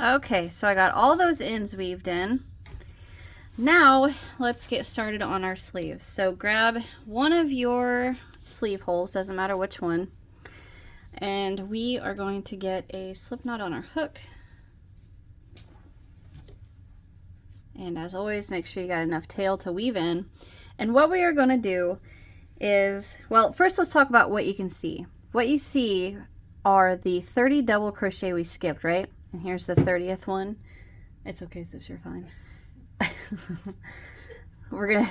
Okay, so I got all those ends weaved in. Now let's get started on our sleeves. So grab one of your sleeve holes, doesn't matter which one, and we are going to get a slip knot on our hook. And as always, make sure you got enough tail to weave in. And what we are going to do is, well, first let's talk about what you can see. What you see are the 30 double crochet we skipped, right? And here's the 30th one. It's okay, sis, you're fine. We're gonna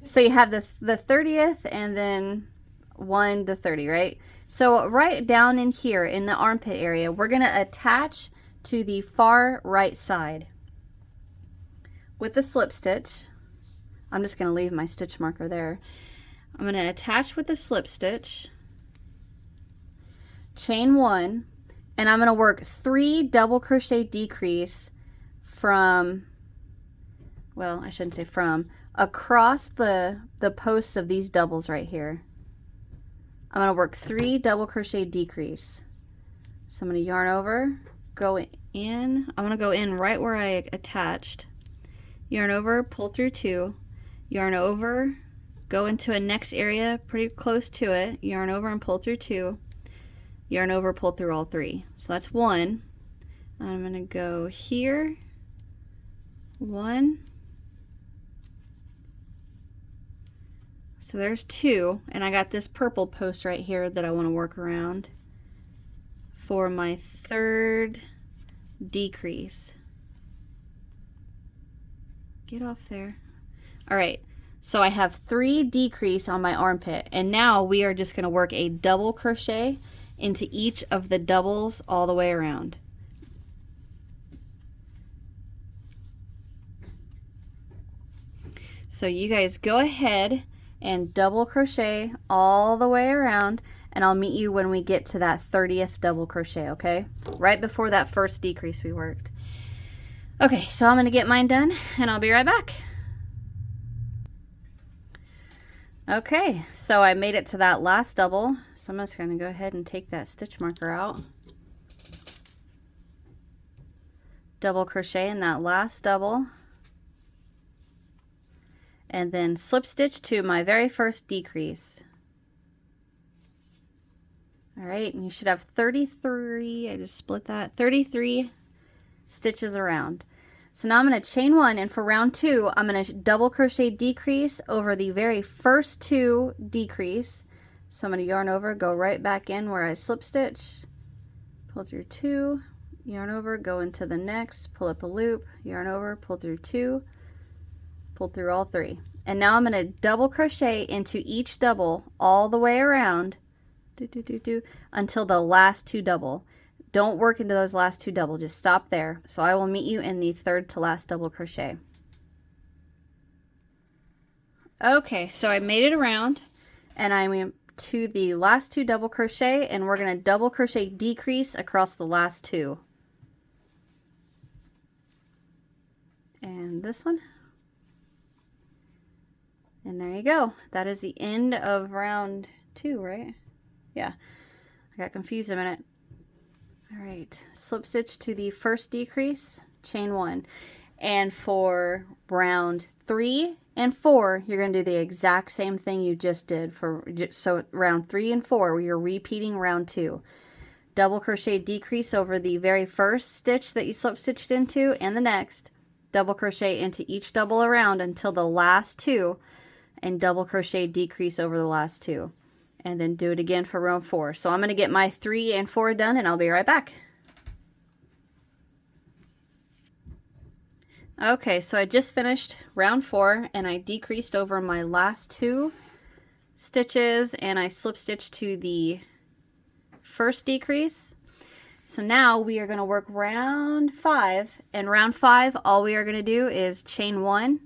so you have the 30th and then 1 to 30, right? So right down in here in the armpit area, we're gonna attach to the far right side with the slip stitch. I'm just gonna leave my stitch marker there. I'm gonna attach with the slip stitch, chain 1, and I'm gonna work 3 double crochet decrease from, well, I shouldn't say from, across the posts of these doubles right here. I'm going to work 3 double crochet decrease. So I'm going to yarn over, go in. I'm going to go in right where I attached. Yarn over, pull through 2. Yarn over, go into a next area pretty close to it. Yarn over and pull through 2. Yarn over, pull through all 3. So that's 1. I'm going to go here. 1. So there's 2, and I got this purple post right here that I want to work around for my 3rd decrease. Get off there. All right, so I have 3 decrease on my armpit, and now we are just going to work a double crochet into each of the doubles all the way around. So you guys go ahead and double crochet all the way around, and I'll meet you when we get to that 30th double crochet, okay? Right before that first decrease we worked. Okay, so I'm going to get mine done, and I'll be right back. Okay, so I made it to that last double, so I'm just going to go ahead and take that stitch marker out. Double crochet in that last double. And then slip stitch to my very first decrease. All right, and you should have 33, I just split that, 33 stitches around. So now I'm going to chain 1, and for round 2, I'm going to double crochet decrease over the very first 2 decrease. So I'm going to yarn over, go right back in where I slip stitched, pull through 2, yarn over, go into the next, pull up a loop, yarn over, pull through 2, pull through all 3. And now I'm going to double crochet into each double all the way around until the last 2 double. Don't work into those last 2 double, just stop there. So I will meet you in the 3rd to last double crochet. Okay, so I made it around and I'm to the last 2 double crochet, and we're going to double crochet decrease across the last 2. And this one. And there you go. That is the end of round 2, right? Yeah. I got confused a minute. All right. Slip stitch to the first decrease, chain 1. And for round 3 and 4, you're going to do the exact same thing you just did. So round 3 and 4, you're repeating round 2. Double crochet decrease over the very first stitch that you slip stitched into and the next. Double crochet into each double around until the last 2. And double crochet decrease over the last 2, and then do it again for round 4. So I'm going to get my 3 and 4 done, and I'll be right back. Okay, so I just finished round 4, and I decreased over my last 2 stitches, and I slip stitched to the first decrease. So now we are going to work round 5, and round 5 all we are going to do is chain 1,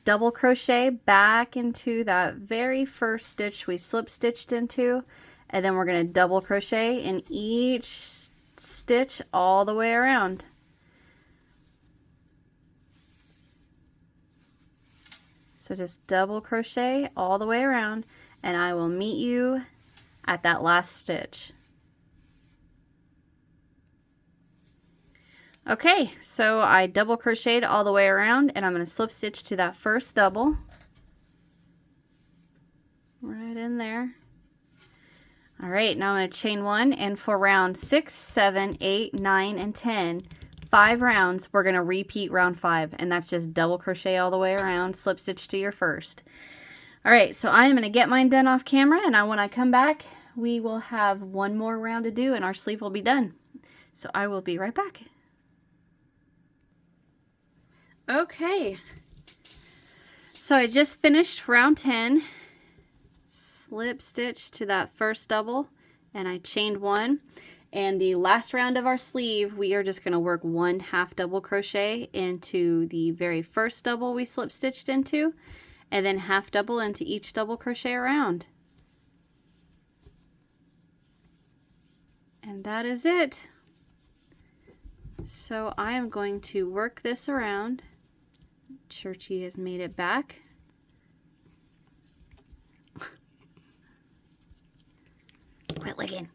double crochet back into that very first stitch we slip stitched into, and then we're going to double crochet in each stitch all the way around. So just double crochet all the way around, and I will meet you at that last stitch. Okay, so I double crocheted all the way around, and I'm going to slip stitch to that first double right in there. All right, now I'm going to chain 1, and for round 6, 7, 8, 9, and 10, 5 rounds, we're going to repeat round 5, and that's just double crochet all the way around, slip stitch to your first. All right, so I am going to get mine done off camera, and when I come back, we will have one more round to do, and our sleeve will be done. So I will be right back. Okay, so I just finished round 10, slip stitch to that first double, and I chained 1, and the last round of our sleeve we are just going to work 1 half double crochet into the very first double we slip stitched into, and then half double into each double crochet around. And that is it. So I am going to work this around. Churchy has made it back. Quit licking.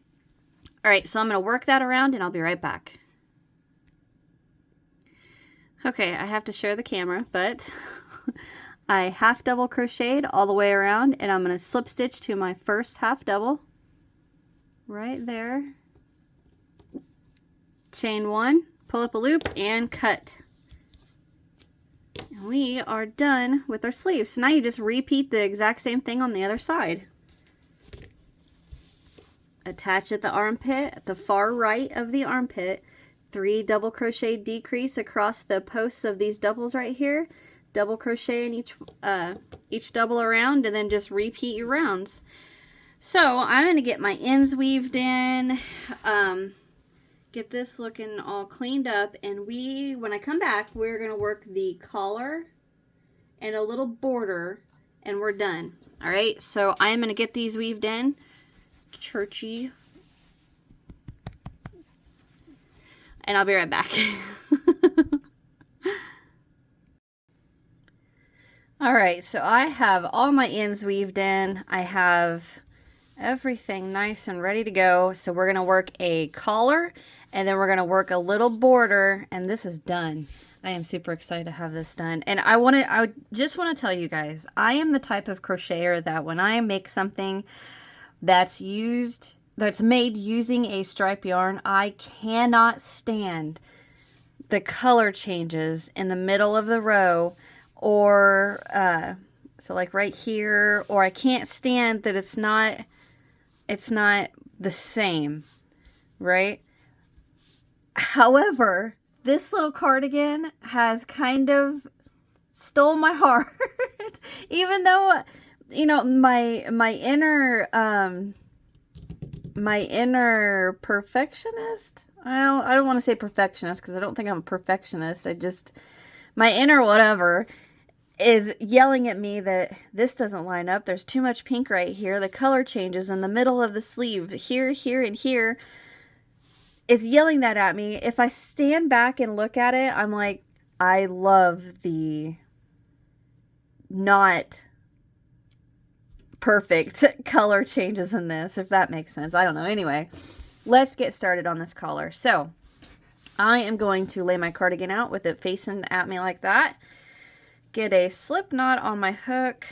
Alright, so I'm going to work that around and I'll be right back. Okay, I have to share the camera, but I half double crocheted all the way around, and I'm going to slip stitch to my first half double right there. Chain 1, pull up a loop, and cut. And we are done with our sleeve. So now you just repeat the exact same thing on the other side. Attach at the armpit, at the far right of the armpit, 3 double crochet decrease across the posts of these doubles right here. Double crochet in each double around, and then just repeat your rounds. So I'm going to get my ends weaved in, get this looking all cleaned up, and when I come back, we're going to work the collar and a little border, and we're done. All right, so I'm going to get these weaved in. Churchy. And I'll be right back. Alright, so I have all my ends weaved in. I have everything nice and ready to go. So we're going to work a collar, and then we're going to work a little border, and this is done. I am super excited to have this done. And I just want to tell you guys, I am the type of crocheter that when I make something that's made using a stripe yarn, I cannot stand the color changes in the middle of the row, or so like right here, or I can't stand that it's not it's not the same, right? However, this little cardigan has kind of stole my heart. Even though, you know, my inner perfectionist, I don't want to say perfectionist because I don't think I'm a perfectionist. My inner whatever is yelling at me that this doesn't line up. There's too much pink right here. The color changes in the middle of the sleeve. Here, here, and here is yelling that at me. If I stand back and look at it, I'm like, I love the not perfect color changes in this, if that makes sense. I don't know. Anyway, let's get started on this collar. So I am going to lay my cardigan out with it facing at me like that. Get a slip knot on my hook.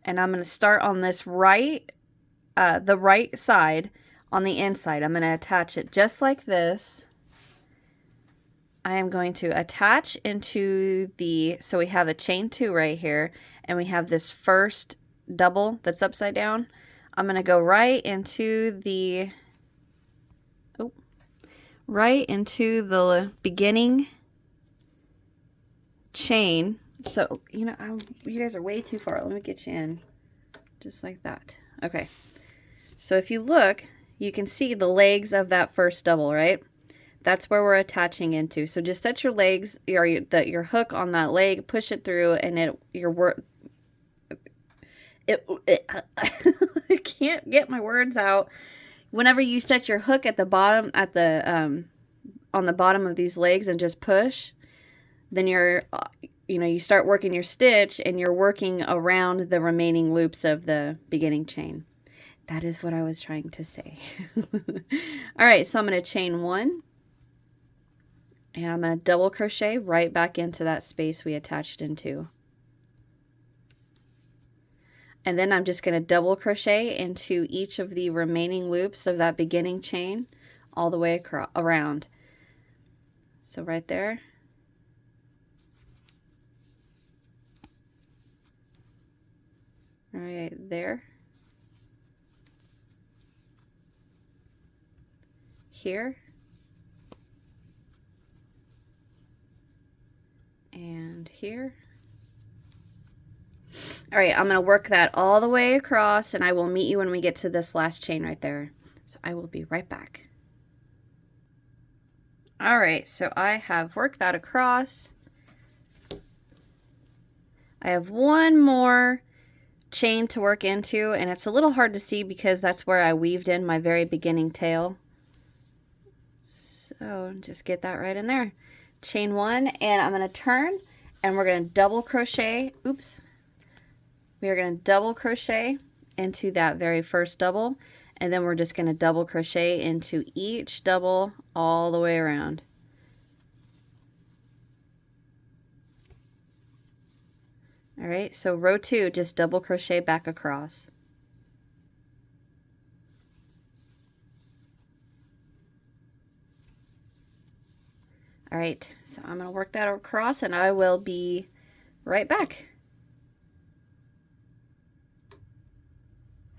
And I'm going to start on this the right side on the inside. I'm going to attach it just like this. I am going to attach into so we have a chain 2 right here, and we have this first double that's upside down. I'm going to go right into the beginning chain. So, you know, you guys are way too far. Let me get you in just like that. Okay. So if you look, you can see the legs of that first double, right? That's where we're attaching into. So just set your legs, your hook on that leg, push it through, and I can't get my words out. Whenever you set your hook at the bottom, on the bottom of these legs and just push, then you start working your stitch and you're working around the remaining loops of the beginning chain. That is what I was trying to say. All right, so I'm going to chain 1. And I'm going to double crochet right back into that space we attached into. And then I'm just going to double crochet into each of the remaining loops of that beginning chain all the way around. So right there. Right there. Here. And here. All right, I'm going to work that all the way across, and I will meet you when we get to this last chain right there. So I will be right back. All right, so I have worked that across. I have one more chain to work into, and it's a little hard to see because that's where I weaved in my very beginning tail. So just get that right in there. Chain 1, and I'm going to turn, and we're going to double crochet. Oops. We are going to double crochet into that very first double, and then we're just going to double crochet into each double all the way around. All right, so row 2, just double crochet back across. All right, so I'm going to work that across, and I will be right back.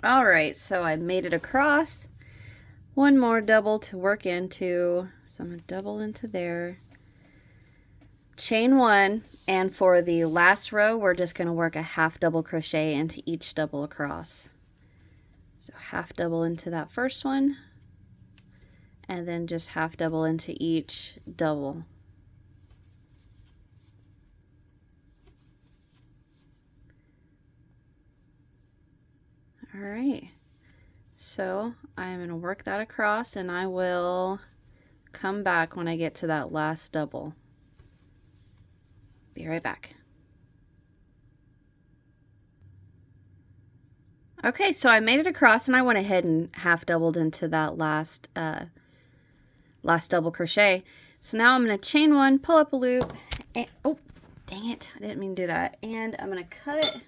All right, so I made it across. One more double to work into. So I'm going to double into there. Chain 1, and for the last row, we're just going to work a half double crochet into each double across. So half double into that first one, and then just half double into each double. All right, so I'm going to work that across, and I will come back when I get to that last double. Be right back. Okay, so I made it across, and I went ahead and half doubled into that last double crochet. So now I'm going to chain 1, pull up a loop, and oh, dang it, I didn't mean to do that. And I'm going to cut,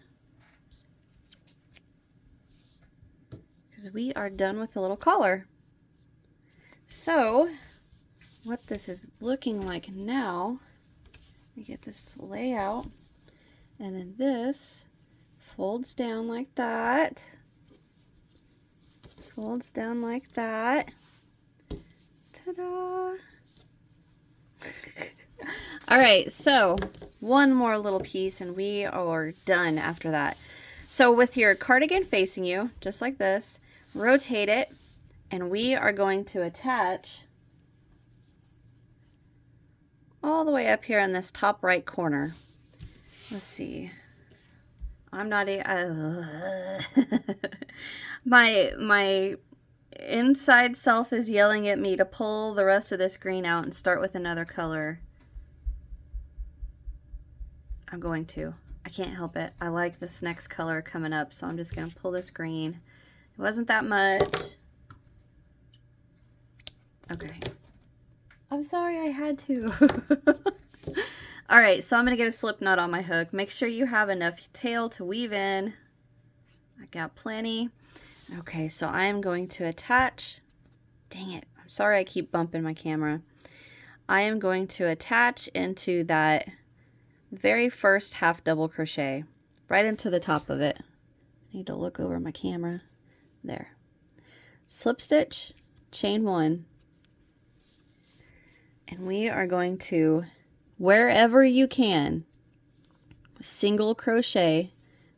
because we are done with the little collar. So what this is looking like now, we get this to lay out, and then this folds down like that. Folds down like that. Ta-da! All right, so one more little piece and we are done after that. So with your cardigan facing you, just like this, rotate it, and we are going to attach all the way up here in this top right corner. Let's see. I'm not my inside self is yelling at me to pull the rest of this green out and start with another color. I'm going to. I can't help it. I like this next color coming up, so I'm just going to pull this green. It wasn't that much. Okay. I'm sorry I had to. Alright, so I'm going to get a slip knot on my hook. Make sure you have enough tail to weave in. I got plenty. Okay, so I am going to attach. Dang it. I'm sorry I keep bumping my camera. I am going to attach into that very first half double crochet. Right into the top of it. I need to look over my camera. There. Slip stitch, chain 1. And we are going to, wherever you can, single crochet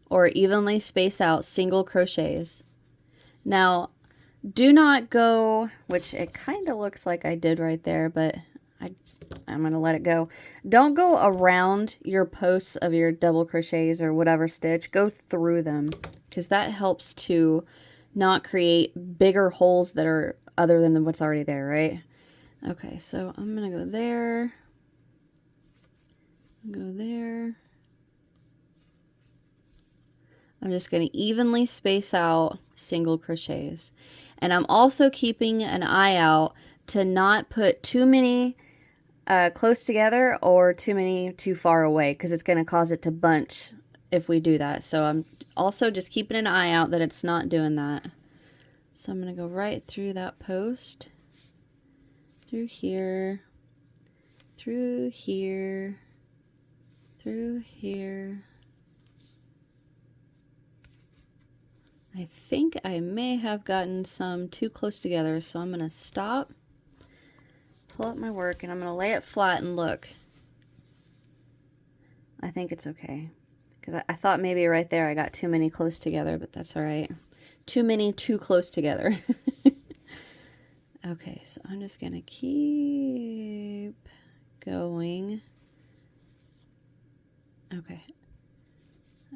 or evenly space out single crochets. Now, do not go, which it kind of looks like I did right there, but I'm going to let it go. Don't go around your posts of your double crochets or whatever stitch. Go through them, because that helps to not create bigger holes that are other than what's already there, right? Okay, so I'm going to go there. Go there. I'm just going to evenly space out single crochets. And I'm also keeping an eye out to not put too many close together or too many too far away, because it's going to cause it to bunch if we do that. So I'm also just keeping an eye out that it's not doing that. So I'm going to go right through that post, through here, through here, through here. I think I may have gotten some too close together, so I'm going to stop, pull up my work, and I'm going to lay it flat and look. I think it's okay, because I thought maybe right there I got too many close together, but that's all right. Too many too close together. Okay, so I'm just going to keep going. Okay.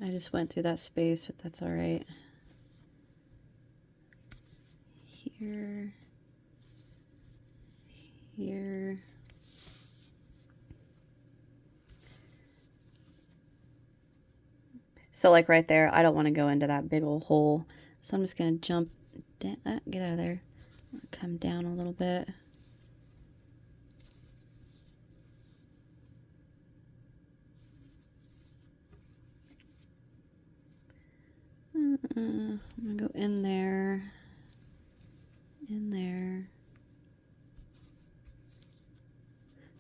I just went through that space, but that's all right. Here. Here. So like right there, I don't want to go into that big old hole. So I'm just going to jump down, get out of there. Come down a little bit. I'm going to go in there. In there.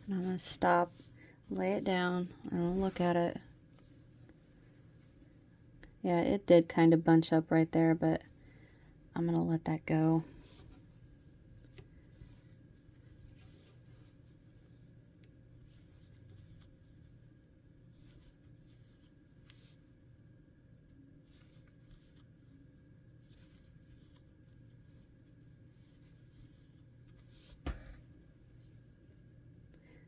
And I'm going to stop, lay it down. I don't look at it. Yeah, it did kind of bunch up right there, but I'm going to let that go.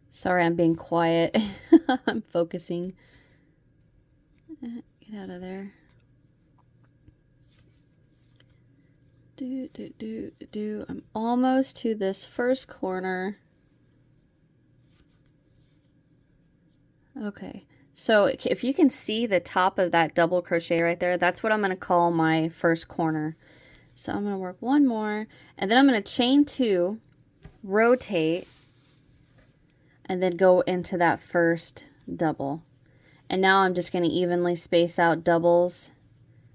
Sorry, I'm being quiet. I'm focusing. Get out of there. I'm almost to this first corner. Okay, so if you can see the top of that double crochet right there, that's what I'm going to call my first corner. So I'm going to work one more, and then I'm going to chain 2, rotate, and then go into that first double. And now I'm just going to evenly space out doubles,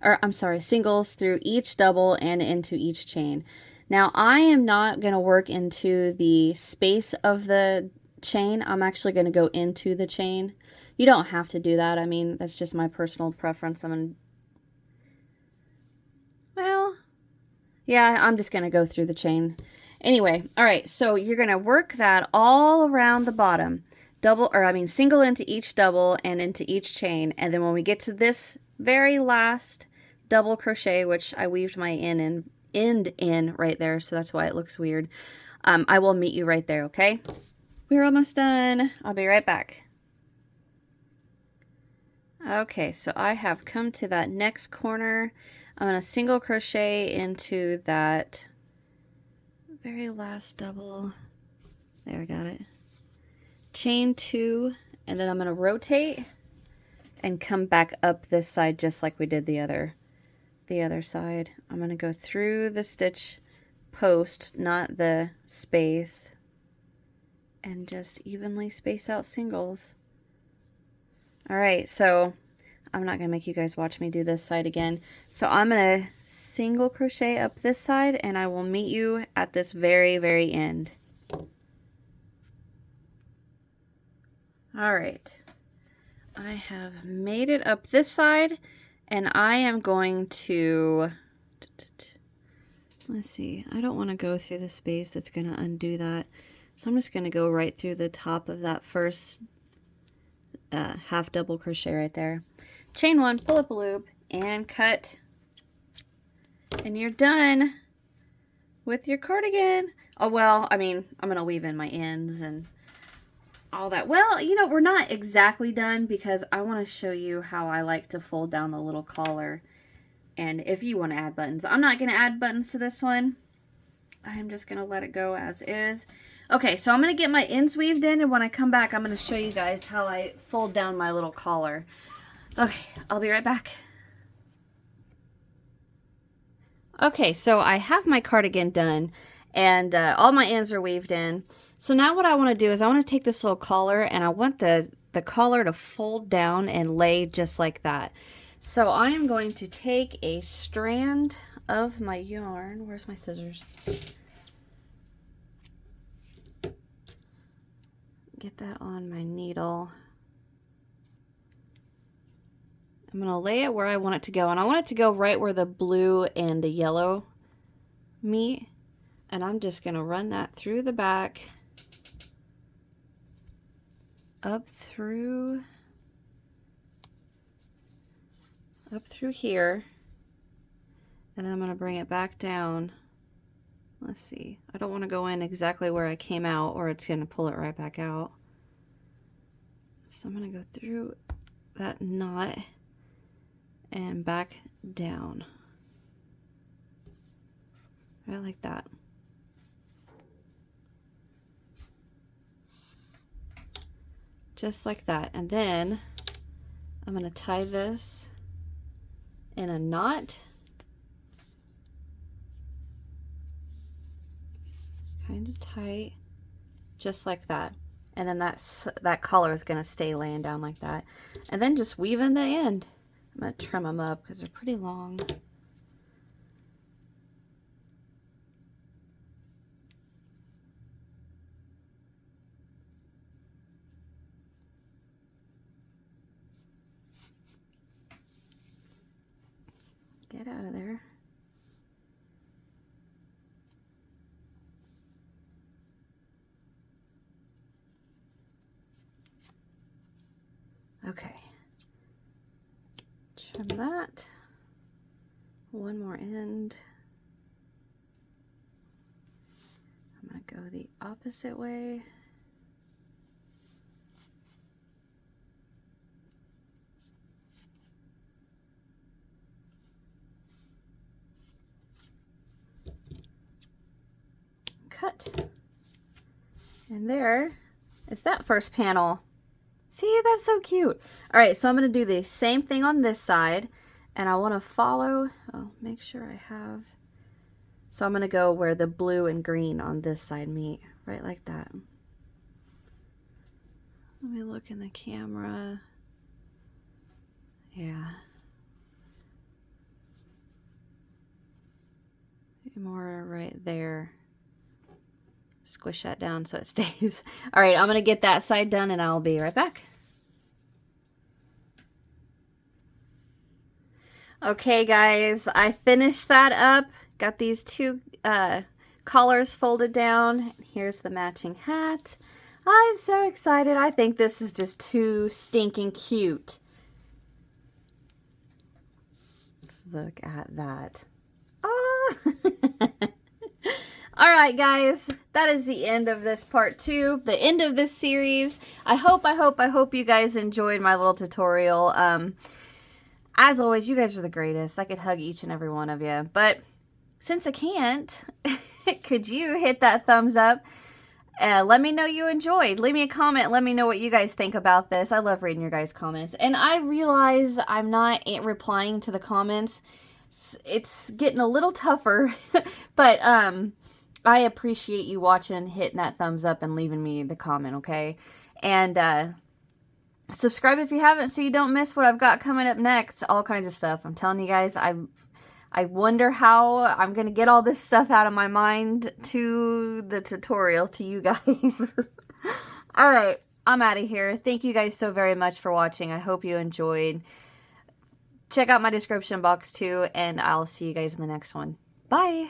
or I'm sorry, singles through each double and into each chain. Now I am not going to work into the space of the chain. I'm actually going to go into the chain. You don't have to do that. I mean, that's just my personal preference. I'm going to Well, yeah, I'm just going to go through the chain. Anyway, all right, so you're going to work that all around the bottom. Single into each double and into each chain. And then when we get to this very last double crochet, which I weaved my end in right there, so that's why it looks weird, I will meet you right there, okay? We're almost done. I'll be right back. Okay, so I have come to that next corner. I'm going to single crochet into that very last double. There, I got it. Chain 2, and then I'm going to rotate and come back up this side just like we did the other side. I'm going to go through the stitch post, not the space, and just evenly space out singles. Alright, so I'm not going to make you guys watch me do this side again. So I'm going to single crochet up this side, and I will meet you at this very, very end. Alright, I have made it up this side, and I am going to, let's see, I don't want to go through the space that's going to undo that. So I'm just going to go right through the top of that first half double crochet right there. Chain 1, pull up a loop, and cut. And you're done with your cardigan. Oh, well, I mean, I'm going to weave in my ends and all that. Well, you know, we're not exactly done because I want to show you how I like to fold down the little collar. And if you want to add buttons, I'm not going to add buttons to this one. I'm just going to let it go as is. Okay, so I'm going to get my ends weaved in, and when I come back, I'm going to show you guys how I fold down my little collar. Okay, I'll be right back. Okay, so I have my cardigan done, and all my ends are weaved in. So now what I want to do is I want to take this little collar, and I want the collar to fold down and lay just like that. So I am going to take a strand of my yarn. Where's my scissors? Get that on my needle. I'm going to lay it where I want it to go, and I want it to go right where the blue and the yellow meet, and I'm just going to run that through the back, up through here, and then I'm going to bring it back down. Let's see, I don't want to go in exactly where I came out or it's going to pull it right back out. So I'm going to go through that knot and back down. Right like that. Just like that. And then I'm going to tie this in a knot. Kind of tight, just like that. And then that collar is going to stay laying down like that. And then just weave in the end. I'm going to trim them up because they're pretty long. Get out of there. Okay, trim that. One more end. I'm going to go the opposite way. Cut. And there is that first panel. See, that's so cute. All right, so I'm going to do the same thing on this side, and I want to follow, make sure I have, so I'm going to go where the blue and green on this side meet, right like that. Let me look in the camera. Yeah. More right there. Squish that down so it stays. All right, I'm going to get that side done and I'll be right back. Okay, guys, I finished that up. Got these two collars folded down. Here's the matching hat. I'm so excited. I think this is just too stinking cute. Look at that. Ah! All right, guys, that is the end of this part 2, the end of this series. I hope you guys enjoyed my little tutorial. As always, you guys are the greatest. I could hug each and every one of you. But since I can't, could you hit that thumbs up? Let me know you enjoyed. Leave me a comment. Let me know what you guys think about this. I love reading your guys' comments. And I realize I'm not replying to the comments. It's getting a little tougher. But I appreciate you watching, hitting that thumbs up, and leaving me the comment, okay? And subscribe if you haven't so you don't miss what I've got coming up next. All kinds of stuff. I'm telling you guys, I wonder how I'm going to get all this stuff out of my mind to the tutorial to you guys. Alright, I'm out of here. Thank you guys so very much for watching. I hope you enjoyed. Check out my description box too, and I'll see you guys in the next one. Bye!